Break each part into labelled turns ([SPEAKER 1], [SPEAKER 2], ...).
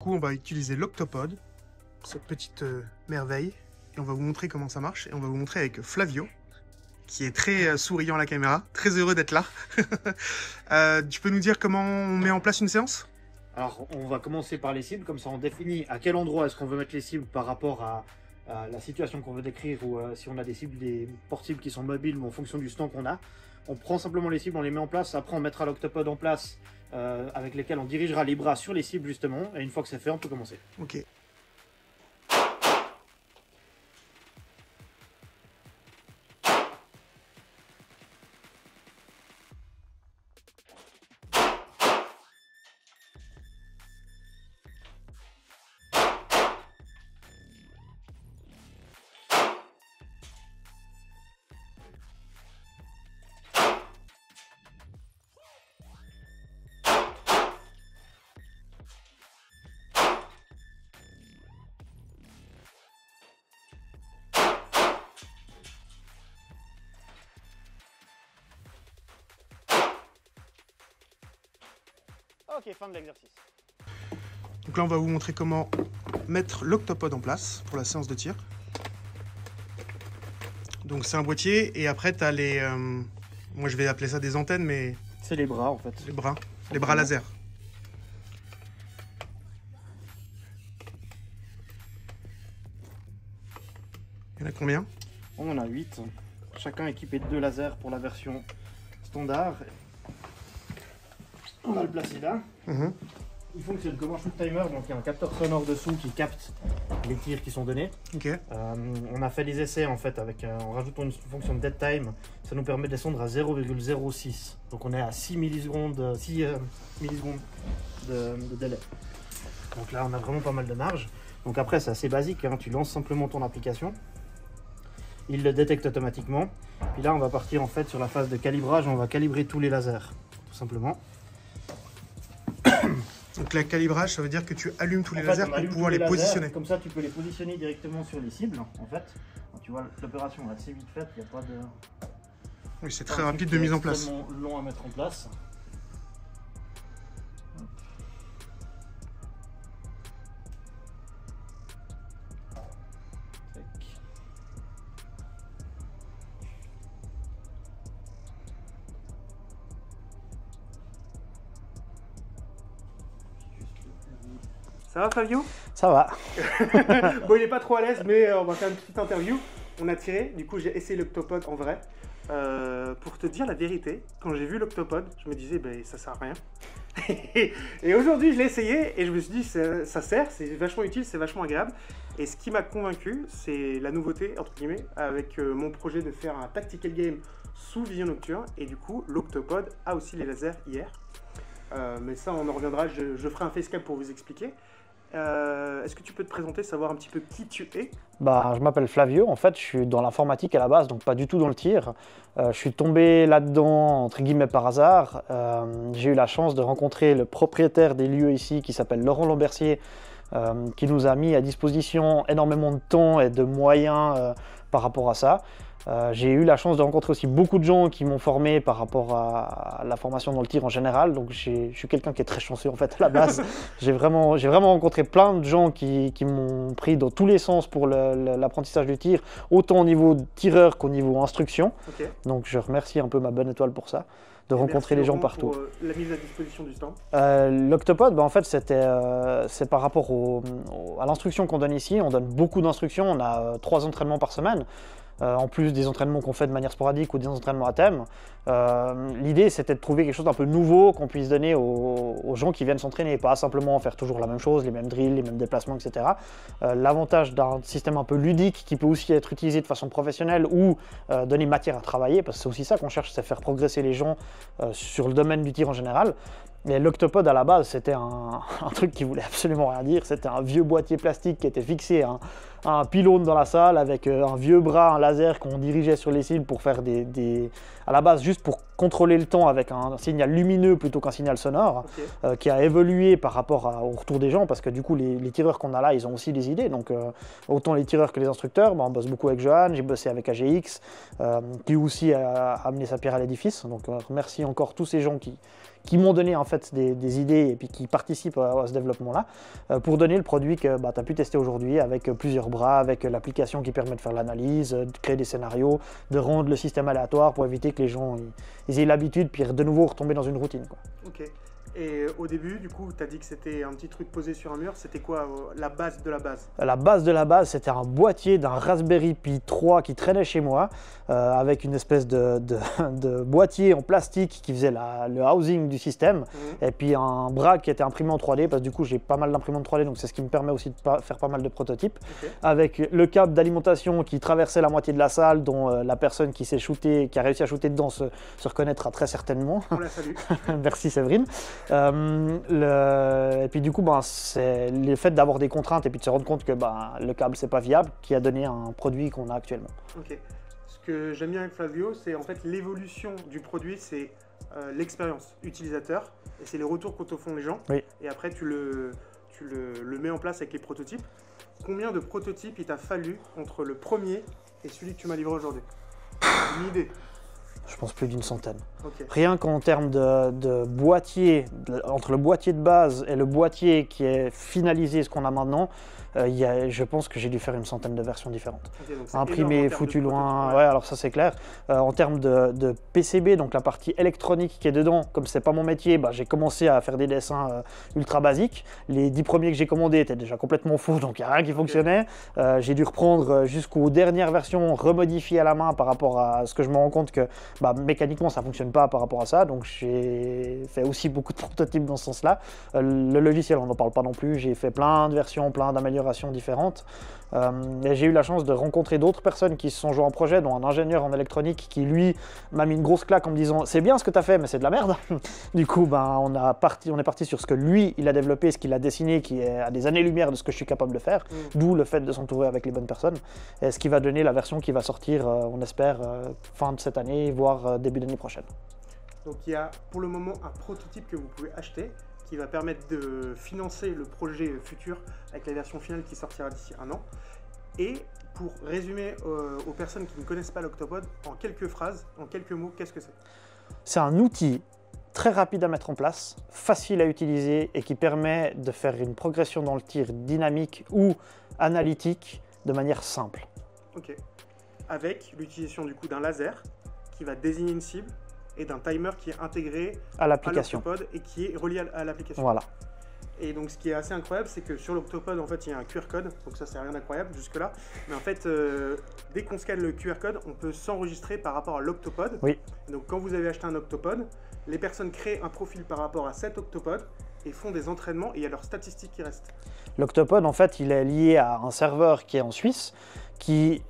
[SPEAKER 1] coup, on va utiliser l'Octopod, cette petite merveille, et on va vous montrer comment ça marche. Et on va vous montrer avec Flavio, qui est très souriant à la caméra, très heureux d'être là. Tu peux nous dire comment on met en place une séance?
[SPEAKER 2] Alors, on va commencer par les cibles, comme ça on définit à quel endroit est-ce qu'on veut mettre les cibles par rapport à la situation qu'on veut décrire, ou si on a des cibles, des portes-cibles qui sont mobiles ou en fonction du stand qu'on a. On prend simplement les cibles, on les met en place, après on mettra l'Octopod en place avec lesquels on dirigera les bras sur les cibles justement, et une fois que c'est fait, on peut commencer.
[SPEAKER 1] Ok.
[SPEAKER 2] Ok, fin de l'exercice.
[SPEAKER 1] Donc là, on va vous montrer comment mettre l'Octopod en place pour la séance de tir. Donc c'est un boîtier et après tu as les... moi je vais appeler ça des antennes, mais...
[SPEAKER 2] C'est les bras en fait.
[SPEAKER 1] Les bras laser. Il y en a combien?
[SPEAKER 2] On en a 8, chacun équipé de 2 lasers pour la version standard. On va le placer là. Il fonctionne comme un shoot timer, donc il y a un capteur sonore dessous qui capte les tirs qui sont donnés.
[SPEAKER 1] Ok.
[SPEAKER 2] On a fait les essais en fait avec en rajoutant une fonction de dead time, ça nous permet de descendre à 0,06. Donc on est à 6 millisecondes, 6 millisecondes de délai. Donc là on a vraiment pas mal de marge. Donc après c'est assez basique, hein. Tu lances simplement ton application, il le détecte automatiquement. Puis là on va partir en fait sur la phase de calibrage, on va calibrer tous les lasers, tout simplement.
[SPEAKER 1] Donc le calibrage, ça veut dire que tu allumes tous les lasers pour pouvoir les positionner.
[SPEAKER 2] Comme ça, tu peux les positionner directement sur les cibles, en fait. Donc, tu vois, l'opération est assez vite faite, il n'y a pas de...
[SPEAKER 1] Oui, c'est très rapide de mise en place.
[SPEAKER 2] C'est extrêmement long à mettre en place.
[SPEAKER 1] Ça va Flavio?
[SPEAKER 2] Ça va.
[SPEAKER 1] Bon, il n'est pas trop à l'aise, mais on va faire une petite interview. On a tiré, du coup j'ai essayé l'Octopod en vrai. Pour te dire la vérité, quand j'ai vu l'Octopod, je me disais, ben, ça sert à rien. Et aujourd'hui je l'ai essayé et je me suis dit, ça sert, c'est vachement utile, c'est vachement agréable. Et ce qui m'a convaincu, c'est la nouveauté, entre guillemets, avec mon projet de faire un tactical game sous vision nocturne. Et du coup, l'Octopod a aussi les lasers IR. Mais ça, on en reviendra, je ferai un facecam pour vous expliquer. Est-ce que tu peux te présenter, savoir un petit peu qui tu es?
[SPEAKER 2] Bah, je m'appelle Flavio, en fait je suis dans l'informatique à la base, donc pas du tout dans le tir. Je suis tombé là-dedans entre guillemets par hasard. J'ai eu la chance de rencontrer le propriétaire des lieux ici qui s'appelle Laurent Lambertier, qui nous a mis à disposition énormément de temps et de moyens par rapport à ça. J'ai eu la chance de rencontrer aussi beaucoup de gens qui m'ont formé par rapport à la formation dans le tir en général. Donc je suis quelqu'un qui est très chanceux en fait à la base. J'ai vraiment rencontré plein de gens qui m'ont pris dans tous les sens pour l'apprentissage du tir, autant au niveau tireur qu'au niveau instruction.
[SPEAKER 1] Okay.
[SPEAKER 2] Donc je remercie un peu ma bonne étoile pour ça, de rencontrer les gens partout.
[SPEAKER 1] Pour la mise à disposition du stand.
[SPEAKER 2] L'Octopod, bah, en fait, c'est par rapport à l'instruction qu'on donne ici. On donne beaucoup d'instructions, on a 3 entraînements par semaine. En plus des entraînements qu'on fait de manière sporadique ou des entraînements à thème. L'idée, c'était de trouver quelque chose d'un peu nouveau qu'on puisse donner aux gens qui viennent s'entraîner, et pas simplement faire toujours la même chose, les mêmes drills, les mêmes déplacements, etc. L'avantage d'un système un peu ludique qui peut aussi être utilisé de façon professionnelle ou donner matière à travailler, parce que c'est aussi ça qu'on cherche, c'est faire progresser les gens sur le domaine du tir en général. Mais l'Octopod à la base, c'était un truc qui voulait absolument rien dire. C'était un vieux boîtier plastique qui était fixé à un pylône dans la salle avec un vieux bras, un laser qu'on dirigeait sur les cibles pour faire à la base juste pour contrôler le temps avec un signal lumineux plutôt qu'un signal sonore, qui a évolué par rapport au retour des gens, parce que du coup les tireurs qu'on a là, ils ont aussi des idées, donc autant les tireurs que les instructeurs, on bosse beaucoup avec Johan, j'ai bossé avec AGX, qui aussi a amené sa pierre à l'édifice, donc merci encore tous ces gens qui m'ont donné en fait des idées et puis qui participent à ce développement-là, pour donner le produit que tu as pu tester aujourd'hui avec plusieurs bras, avec l'application qui permet de faire l'analyse, de créer des scénarios, de rendre le système aléatoire pour éviter que les gens ils aient l'habitude puis de nouveau retomber dans une routine, quoi.
[SPEAKER 1] Ok. Et au début, du coup, tu as dit que c'était un petit truc posé sur un mur. C'était quoi la base de la base?
[SPEAKER 2] La base de la base, c'était un boîtier d'un Raspberry Pi 3 qui traînait chez moi, avec une espèce de boîtier en plastique qui faisait le housing du système, et puis un bras qui était imprimé en 3D, parce que du coup, j'ai pas mal d'imprimantes 3D, donc c'est ce qui me permet aussi de faire pas mal de prototypes, avec le câble d'alimentation qui traversait la moitié de la salle, dont la personne qui s'est shootée, qui a réussi à shooter dedans se reconnaîtra très certainement.
[SPEAKER 1] On la salue.
[SPEAKER 2] Merci Séverine. Et puis du coup, c'est le fait d'avoir des contraintes et puis de se rendre compte que le câble c'est pas viable qui a donné un produit qu'on a actuellement.
[SPEAKER 1] Ok. Ce que j'aime bien avec Flavio, c'est en fait l'évolution du produit, c'est l'expérience utilisateur et c'est les retours qu'en te font les gens.
[SPEAKER 2] Oui.
[SPEAKER 1] Et après tu le mets en place avec les prototypes. Combien de prototypes il t'a fallu entre le premier et celui que tu m'as livré aujourd'hui? Une idée?
[SPEAKER 2] Je pense plus d'une centaine.
[SPEAKER 1] Okay.
[SPEAKER 2] Rien qu'en termes de boîtier, entre le boîtier de base et le boîtier qui est finalisé, ce qu'on a maintenant, je pense que j'ai dû faire une centaine de versions différentes.
[SPEAKER 1] Okay,
[SPEAKER 2] imprimé, foutu loin, ouais, alors ça c'est clair. En termes de PCB, donc la partie électronique qui est dedans, comme c'est pas mon métier, j'ai commencé à faire des dessins ultra basiques. Les 10 premiers que j'ai commandés étaient déjà complètement fous, donc il n'y a rien qui fonctionnait. J'ai dû reprendre jusqu'aux dernières versions, remodifiées à la main par rapport à ce que je me rends compte que mécaniquement ça ne fonctionne pas par rapport à ça, donc j'ai fait aussi beaucoup de prototypes dans ce sens-là. Le logiciel, on n'en parle pas non plus, j'ai fait plein de versions, plein d'améliorations différentes. Et j'ai eu la chance de rencontrer d'autres personnes qui se sont jouées en projet, dont un ingénieur en électronique qui lui m'a mis une grosse claque en me disant c'est bien ce que tu as fait mais c'est de la merde. Du coup on est parti sur ce que lui il a développé, ce qu'il a dessiné qui est à des années-lumière de ce que je suis capable de faire, d'où le fait de s'entourer avec les bonnes personnes, et ce qui va donner la version qui va sortir on espère fin de cette année voire début d'année prochaine.
[SPEAKER 1] Donc il y a pour le moment un prototype que vous pouvez acheter qui va permettre de financer le projet futur avec la version finale qui sortira d'ici un an. Et pour résumer aux personnes qui ne connaissent pas l'Octopod, en quelques phrases, en quelques mots, qu'est-ce que c'est?
[SPEAKER 2] C'est un outil très rapide à mettre en place, facile à utiliser et qui permet de faire une progression dans le tir dynamique ou analytique de manière simple.
[SPEAKER 1] Ok. Avec l'utilisation du coup d'un laser qui va désigner une cible et d'un timer qui est intégré
[SPEAKER 2] à l'application
[SPEAKER 1] et qui est relié à l'application.
[SPEAKER 2] Voilà.
[SPEAKER 1] Et donc ce qui est assez incroyable, c'est que sur l'Octopod, en fait, il y a un QR code, donc ça c'est rien d'incroyable jusque-là. Mais en fait, dès qu'on scanne le QR code, on peut s'enregistrer par rapport à l'Octopod.
[SPEAKER 2] Oui.
[SPEAKER 1] Donc quand vous avez acheté un Octopod, les personnes créent un profil par rapport à cet Octopod et font des entraînements et il y a leurs statistiques qui restent.
[SPEAKER 2] L'Octopod, en fait, il est lié à un serveur qui est en Suisse qui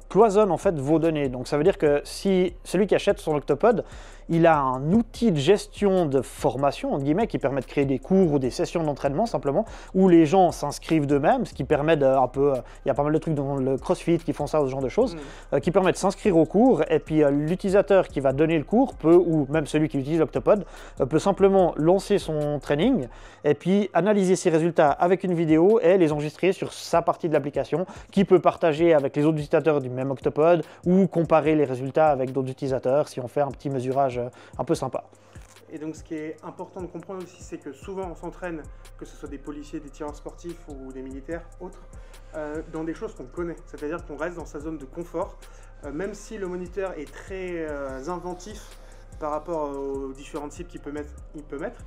[SPEAKER 2] cloisonne en fait vos données. Donc ça veut dire que si celui qui achète son Octopod, il a un outil de gestion de formation, entre guillemets, qui permet de créer des cours ou des sessions d'entraînement simplement, où les gens s'inscrivent d'eux-mêmes, ce qui permet de un peu, il y a pas mal de trucs dans le CrossFit qui font ça, ce genre de choses, qui permettent de s'inscrire au cours, et puis l'utilisateur qui va donner le cours peut, ou même celui qui utilise l'Octopod, peut simplement lancer son training, et puis analyser ses résultats avec une vidéo et les enregistrer sur sa partie de l'application, qui peut partager avec les autres utilisateurs du même Octopod, ou comparer les résultats avec d'autres utilisateurs si on fait un petit mesurage un peu sympa.
[SPEAKER 1] Et donc ce qui est important de comprendre aussi, c'est que souvent on s'entraîne, que ce soit des policiers, des tireurs sportifs ou des militaires, autres, dans des choses qu'on connaît. C'est-à-dire qu'on reste dans sa zone de confort, même si le moniteur est très inventif par rapport aux différentes cibles qu'il peut mettre.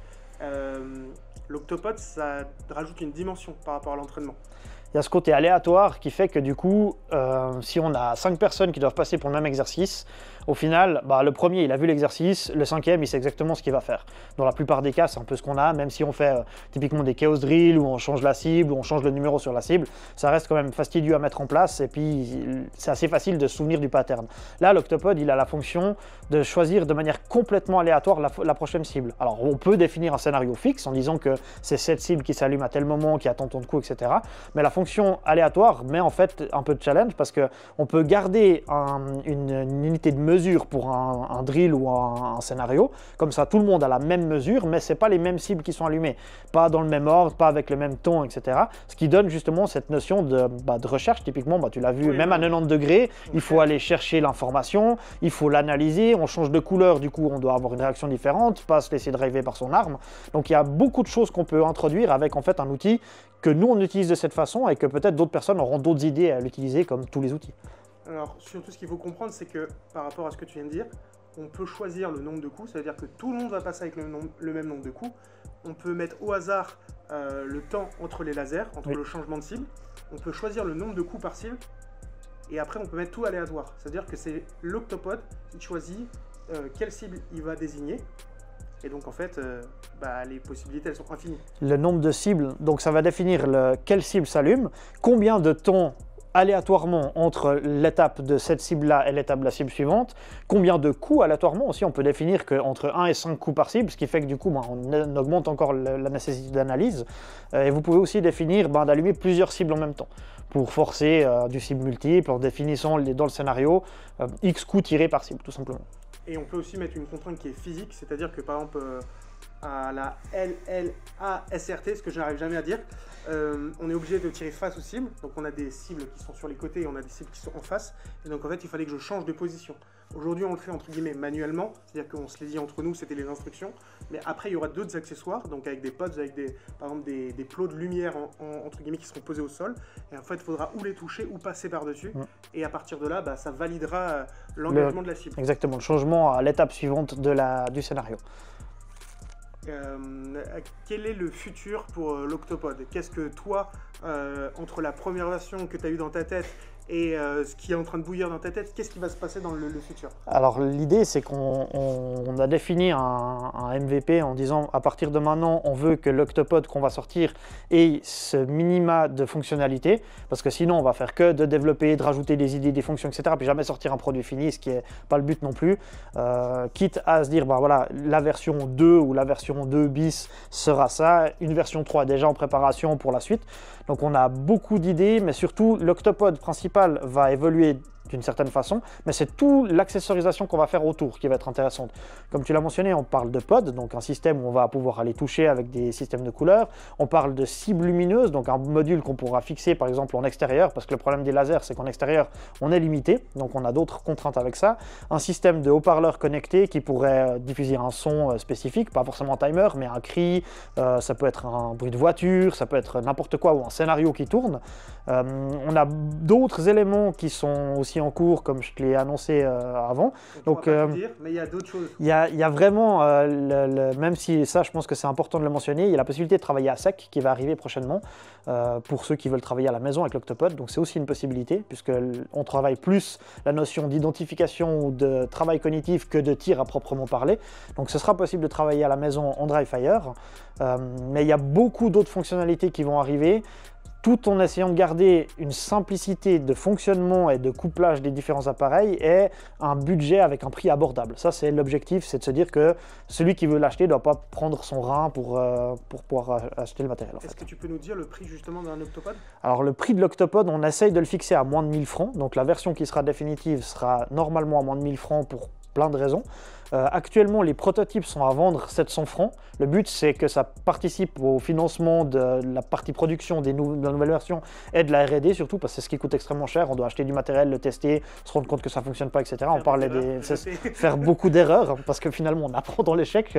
[SPEAKER 1] L'Octopod, ça rajoute une dimension par rapport à l'entraînement.
[SPEAKER 2] Il y a ce côté aléatoire qui fait que du coup, si on a 5 personnes qui doivent passer pour le même exercice, au final, le premier il a vu l'exercice, le 5e il sait exactement ce qu'il va faire. Dans la plupart des cas, c'est un peu ce qu'on a, même si on fait typiquement des chaos drills où on change la cible, où on change le numéro sur la cible, ça reste quand même fastidieux à mettre en place et puis c'est assez facile de se souvenir du pattern. Là, l'Octopod il a la fonction de choisir de manière complètement aléatoire la prochaine cible. Alors on peut définir un scénario fixe en disant que c'est cette cible qui s'allume à tel moment, qui a tant de coups, etc. Mais la fonction fonction aléatoire, mais en fait un peu de challenge parce qu'on peut garder une unité de mesure pour un drill ou un scénario. Comme ça, tout le monde a la même mesure, mais ce n'est pas les mêmes cibles qui sont allumées. Pas dans le même ordre, pas avec le même ton, etc. Ce qui donne justement cette notion de recherche. Typiquement, tu l'as vu, même à 90 degrés, il faut aller chercher l'information, il faut l'analyser, on change de couleur, du coup on doit avoir une réaction différente, pas se laisser driver par son arme. Donc il y a beaucoup de choses qu'on peut introduire avec en fait un outil que nous on utilise de cette façon et que peut-être d'autres personnes auront d'autres idées à l'utiliser comme tous les outils.
[SPEAKER 1] Alors surtout ce qu'il faut comprendre, c'est que par rapport à ce que tu viens de dire, on peut choisir le nombre de coups, ça veut dire que tout le monde va passer avec le même nombre de coups. On peut mettre au hasard le temps entre les lasers, entre le changement de cible. On peut choisir le nombre de coups par cible. Et après, on peut mettre tout aléatoire. C'est-à-dire que c'est l'Octopod qui choisit quelle cible il va désigner. Et donc, en fait, les possibilités, elles sont infinies.
[SPEAKER 2] Le nombre de cibles, donc ça va définir quelle cible s'allume, combien de temps aléatoirement entre l'étape de cette cible-là et l'étape de la cible suivante, combien de coups aléatoirement aussi, on peut définir qu'entre 1 et 5 coups par cible, ce qui fait que du coup, on augmente encore la nécessité d'analyse. Et vous pouvez aussi définir d'allumer plusieurs cibles en même temps, pour forcer du cible multiple, en définissant dans le scénario X coups tirés par cible, tout simplement.
[SPEAKER 1] Et on peut aussi mettre une contrainte qui est physique, c'est-à-dire que par exemple, à la LLASRT, ce que je n'arrive jamais à dire, on est obligé de tirer face aux cibles. Donc on a des cibles qui sont sur les côtés et on a des cibles qui sont en face. Et donc en fait, il fallait que je change de position. Aujourd'hui, on le fait entre guillemets manuellement, c'est-à-dire qu'on se les dit entre nous, c'était les instructions. Mais après, il y aura d'autres accessoires, donc avec des pods, avec par exemple des plots de lumière entre guillemets qui seront posés au sol. Et en fait, il faudra ou les toucher ou passer par-dessus. Et à partir de là, ça validera l'engagement de la cible.
[SPEAKER 2] Exactement, le changement à l'étape suivante du scénario.
[SPEAKER 1] Quel est le futur pour l'Octopod? Qu'est-ce que toi, entre la première version que tu as eue dans ta tête et ce qui est en train de bouillir dans ta tête, qu'est-ce qui va se passer dans le futur?
[SPEAKER 2] Alors l'idée c'est qu'on a défini un MVP en disant à partir de maintenant on veut que l'Octopod qu'on va sortir ait ce minima de fonctionnalité, parce que sinon on va faire que de développer, de rajouter des idées, des fonctions, etc. puis jamais sortir un produit fini, ce qui n'est pas le but non plus, quitte à se dire voilà, la version 2 ou la version 2 bis sera ça, une version 3 est déjà en préparation pour la suite. Donc on a beaucoup d'idées, mais surtout l'Octopod principal va évoluer d'une certaine façon, mais c'est toute l'accessorisation qu'on va faire autour qui va être intéressante. Comme tu l'as mentionné, on parle de pod, donc un système où on va pouvoir aller toucher avec des systèmes de couleurs. On parle de cible lumineuse, donc un module qu'on pourra fixer par exemple en extérieur, parce que le problème des lasers, c'est qu'en extérieur, on est limité, donc on a d'autres contraintes avec ça. Un système de haut-parleurs connectés qui pourrait diffuser un son spécifique, pas forcément un timer, mais un cri, ça peut être un bruit de voiture, ça peut être n'importe quoi, ou un scénario qui tourne. On a d'autres éléments qui sont aussi en cours, comme je te l'ai annoncé avant.
[SPEAKER 1] Donc, dire, mais il y a d'autres choses.
[SPEAKER 2] Il y a vraiment, même si ça, je pense que c'est important de le mentionner, il y a la possibilité de travailler à sec qui va arriver prochainement pour ceux qui veulent travailler à la maison avec l'Octopod. Donc c'est aussi une possibilité, puisqu'on travaille plus la notion d'identification ou de travail cognitif que de tir à proprement parler. Donc ce sera possible de travailler à la maison en dry fire. Mais il y a beaucoup d'autres fonctionnalités qui vont arriver, tout en essayant de garder une simplicité de fonctionnement et de couplage des différents appareils et un budget avec un prix abordable. Ça, c'est l'objectif, c'est de se dire que celui qui veut l'acheter ne doit pas prendre son rein pour pouvoir acheter le matériel.
[SPEAKER 1] Est-ce que tu peux nous dire le prix justement d'un Octopod?
[SPEAKER 2] Alors le prix de l'Octopod, on essaye de le fixer à moins de 1000 francs. Donc la version qui sera définitive sera normalement à moins de 1000 francs pour plein de raisons. Actuellement, les prototypes sont à vendre 700 francs. Le but, c'est que ça participe au financement de la partie production de la nouvelle version et de la R&D surtout, parce que c'est ce qui coûte extrêmement cher. On doit acheter du matériel, le tester, se rendre compte que ça ne fonctionne pas, etc. On parlait faire beaucoup d'erreurs, parce que finalement, on apprend dans l'échec.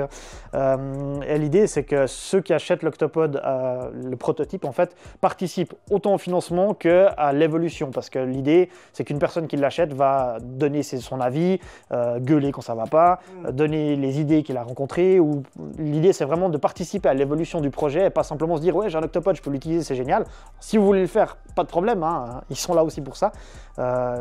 [SPEAKER 2] Et l'idée, c'est que ceux qui achètent l'Octopod, le prototype, en fait, participent autant au financement qu'à l'évolution, parce que l'idée, c'est qu'une personne qui l'achète va donner son avis, gueuler quand ça ne va pas, donner les idées qu'il a rencontrées, ou l'idée c'est vraiment de participer à l'évolution du projet et pas simplement se dire ouais j'ai un Octopod, je peux l'utiliser, c'est génial. Si vous voulez le faire, pas de problème, hein, ils sont là aussi pour ça.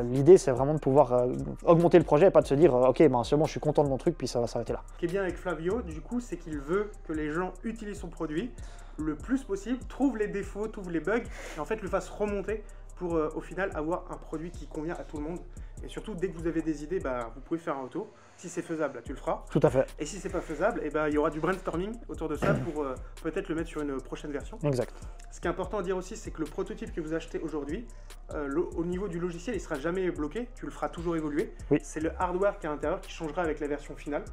[SPEAKER 2] L'idée c'est vraiment de pouvoir augmenter le projet et pas de se dire ok c'est bon, je suis content de mon truc puis ça va s'arrêter là.
[SPEAKER 1] Ce qui est bien avec Flavio du coup, c'est qu'il veut que les gens utilisent son produit le plus possible, trouvent les défauts, trouvent les bugs et en fait le fassent remonter pour au final avoir un produit qui convient à tout le monde. Et surtout, dès que vous avez des idées, vous pouvez faire un retour. Si c'est faisable, tu le feras.
[SPEAKER 2] Tout à fait.
[SPEAKER 1] Et si c'est pas faisable, il y aura du brainstorming autour de ça pour peut-être le mettre sur une prochaine version.
[SPEAKER 2] Exact.
[SPEAKER 1] Ce qui est important à dire aussi, c'est que le prototype que vous achetez aujourd'hui, au niveau du logiciel, il ne sera jamais bloqué. Tu le feras toujours évoluer.
[SPEAKER 2] Oui.
[SPEAKER 1] C'est le hardware qui est à l'intérieur qui changera avec la version finale.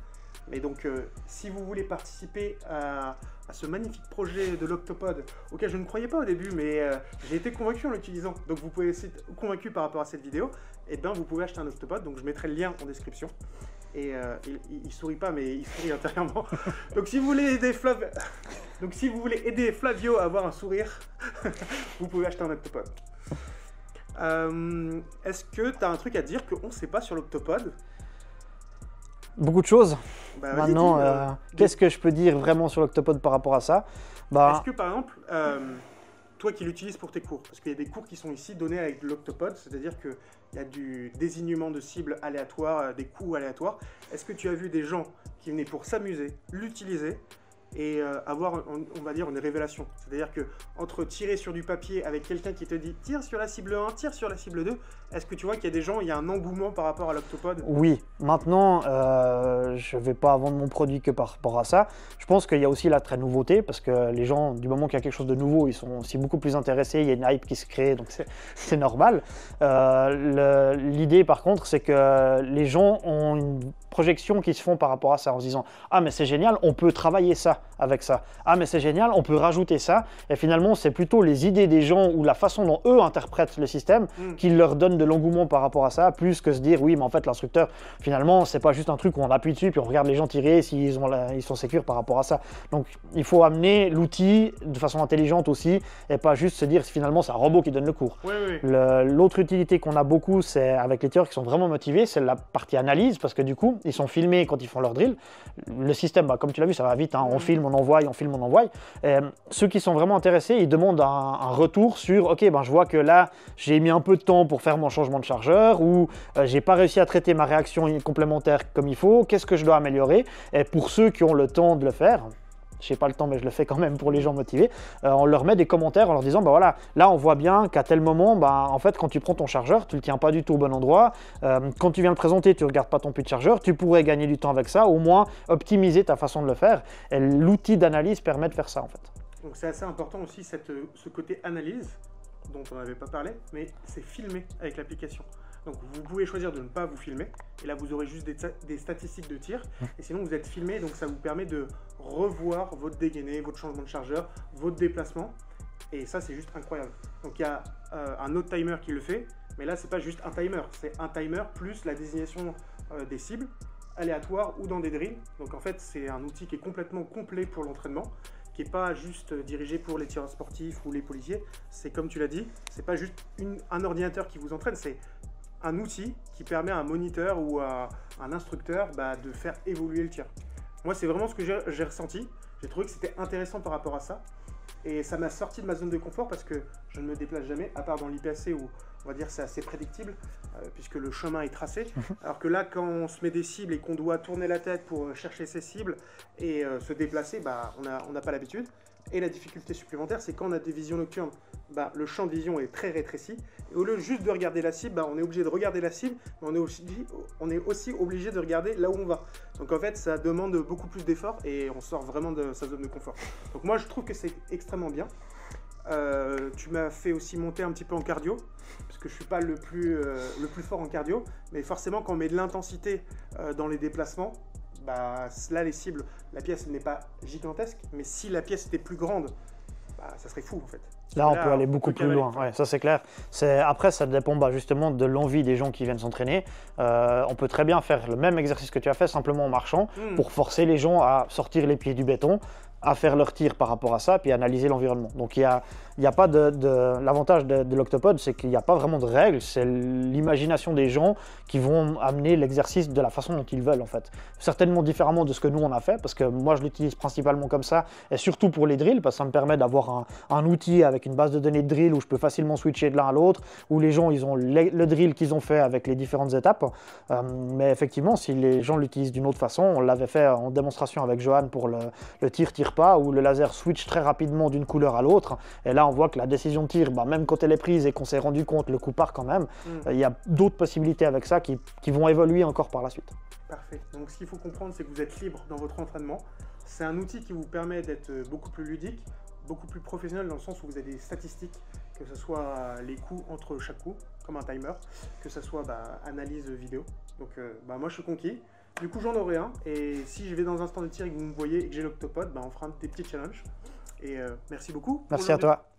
[SPEAKER 1] Mais donc, si vous voulez participer à ce magnifique projet de l'Octopod, auquel je ne croyais pas au début, mais j'ai été convaincu en l'utilisant. Donc, vous pouvez être convaincu par rapport à cette vidéo. Et bien, vous pouvez acheter un Octopod. Donc, je mettrai le lien en description. Et il sourit pas, mais il sourit intérieurement. Donc, si vous voulez aider Flavio à avoir un sourire, vous pouvez acheter un Octopod. Est-ce que tu as un truc à dire qu'on ne sait pas sur l'Octopod?
[SPEAKER 2] Beaucoup de choses.
[SPEAKER 1] Maintenant,
[SPEAKER 2] qu'est-ce que je peux dire vraiment sur l'Octopod par rapport à ça?
[SPEAKER 1] Est-ce que par exemple, toi qui l'utilises pour tes cours, parce qu'il y a des cours qui sont ici donnés avec l'Octopod, c'est-à-dire qu'il y a du désignement de cibles aléatoires, des coups aléatoires. Est-ce que tu as vu des gens qui venaient pour s'amuser, l'utiliser et avoir, on va dire, une révélation? C'est-à-dire que entre tirer sur du papier avec quelqu'un qui te dit tire sur la cible 1, tire sur la cible 2, est-ce que tu vois qu'il y a des gens, il y a un engouement par rapport à l'Octopod?
[SPEAKER 2] Oui, maintenant, je ne vais pas vendre mon produit que par rapport à ça. Je pense qu'il y a aussi la très nouveauté, parce que les gens, du moment qu'il y a quelque chose de nouveau, ils sont aussi beaucoup plus intéressés, il y a une hype qui se crée, donc c'est normal. L'idée, par contre, c'est que les gens ont une projection qui se font par rapport à ça, en se disant « Ah, mais c'est génial, on peut travailler ça avec ça. Ah, mais c'est génial, on peut rajouter ça. » Et finalement, c'est plutôt les idées des gens ou la façon dont eux interprètent le système qui leur donne de l'engouement par rapport à ça, plus que se dire « Oui, mais en fait, l'instructeur, finalement, c'est pas juste un truc où on appuie dessus puis on regarde les gens tirer s'ils ils sont sécures par rapport à ça. » Donc, il faut amener l'outil de façon intelligente aussi et pas juste se dire finalement, c'est un robot qui donne le cours.
[SPEAKER 1] Oui, oui.
[SPEAKER 2] L'autre utilité qu'on a beaucoup, c'est avec les tireurs qui sont vraiment motivés, c'est la partie analyse, parce que du coup, ils sont filmés quand ils font leur drill. Le système, comme tu l'as vu, ça va vite, hein. On filme, on envoie, on filme, on envoie. Ceux qui sont vraiment intéressés, ils demandent un retour sur, ok, je vois que là, j'ai mis un peu de temps pour faire mon changement de chargeur, ou j'ai pas réussi à traiter ma réaction complémentaire comme il faut, qu'est-ce que je dois améliorer? Et pour ceux qui ont le temps de le faire, je n'ai pas le temps, mais je le fais quand même pour les gens motivés. On leur met des commentaires en leur disant, voilà, là on voit bien qu'à tel moment, en fait, quand tu prends ton chargeur, tu ne le tiens pas du tout au bon endroit. Quand tu viens le présenter, tu ne regardes pas ton puits de chargeur. Tu pourrais gagner du temps avec ça, au moins optimiser ta façon de le faire. Et l'outil d'analyse permet de faire ça, en fait.
[SPEAKER 1] Donc c'est assez important aussi ce côté analyse, dont on n'avait pas parlé, mais c'est filmé avec l'application. Donc vous pouvez choisir de ne pas vous filmer, et là vous aurez juste des statistiques de tir, et sinon vous êtes filmé, donc ça vous permet de revoir votre dégainé, votre changement de chargeur, votre déplacement, et ça c'est juste incroyable. Donc il y a un autre timer qui le fait, mais là c'est pas juste un timer, c'est un timer plus la désignation des cibles aléatoires ou dans des drills. Donc en fait c'est un outil qui est complètement complet pour l'entraînement, qui n'est pas juste dirigé pour les tireurs sportifs ou les policiers. C'est comme tu l'as dit, c'est pas juste un ordinateur qui vous entraîne, c'est un outil qui permet à un moniteur ou à un instructeur de faire évoluer le tir. Moi, c'est vraiment ce que j'ai ressenti. J'ai trouvé que c'était intéressant par rapport à ça. Et ça m'a sorti de ma zone de confort parce que je ne me déplace jamais, à part dans l'IPAC où, on va dire, c'est assez prédictible, puisque le chemin est tracé. Alors que là, quand on se met des cibles et qu'on doit tourner la tête pour chercher ses cibles et se déplacer, on n'a pas l'habitude. Et la difficulté supplémentaire, c'est quand on a des visions nocturnes, le champ de vision est très rétréci. Et au lieu juste de regarder la cible, on est obligé de regarder la cible, mais on est aussi obligé de regarder là où on va. Donc en fait, ça demande beaucoup plus d'efforts et on sort vraiment de sa zone de confort. Donc moi, je trouve que c'est extrêmement bien. Tu m'as fait aussi monter un petit peu en cardio, parce que je ne suis pas le plus fort en cardio, mais forcément, quand on met de l'intensité dans les déplacements, là, les cibles, la pièce n'est pas gigantesque, mais si la pièce était plus grande, ça serait fou en fait.
[SPEAKER 2] Là, on peut aller beaucoup plus loin, ouais, ça c'est clair. Après, ça dépend justement de l'envie des gens qui viennent s'entraîner. On peut très bien faire le même exercice que tu as fait, simplement en marchant, pour forcer les gens à sortir les pieds du béton, à faire leur tir par rapport à ça, puis analyser l'environnement. Donc il y a pas l'avantage de l'Octopod, c'est qu'il n'y a pas vraiment de règles, c'est l'imagination des gens qui vont amener l'exercice de la façon dont ils veulent en fait. Certainement différemment de ce que nous on a fait, parce que moi je l'utilise principalement comme ça, et surtout pour les drills, parce que ça me permet d'avoir un outil avec une base de données de drill où je peux facilement switcher de l'un à l'autre, où les gens ils ont le drill qu'ils ont fait avec les différentes étapes. Mais effectivement, si les gens l'utilisent d'une autre façon, on l'avait fait en démonstration avec Johan pour le tir tire pas, où le laser switch très rapidement d'une couleur à l'autre. Et là, on voit que la décision de tir, même quand elle est prise et qu'on s'est rendu compte, le coup part quand même. Il y a d'autres possibilités avec ça qui vont évoluer encore par la suite.
[SPEAKER 1] Parfait. Donc ce qu'il faut comprendre, c'est que vous êtes libre dans votre entraînement. C'est un outil qui vous permet d'être beaucoup plus ludique, beaucoup plus professionnel dans le sens où vous avez des statistiques, que ce soit les coups entre chaque coup, comme un timer, que ce soit analyse vidéo. Donc moi je suis conquis. Du coup j'en aurai un, et si je vais dans un stand de tir et que vous me voyez et que j'ai l'Octopod, on fera des petits challenges. Et merci beaucoup.
[SPEAKER 2] Merci à toi.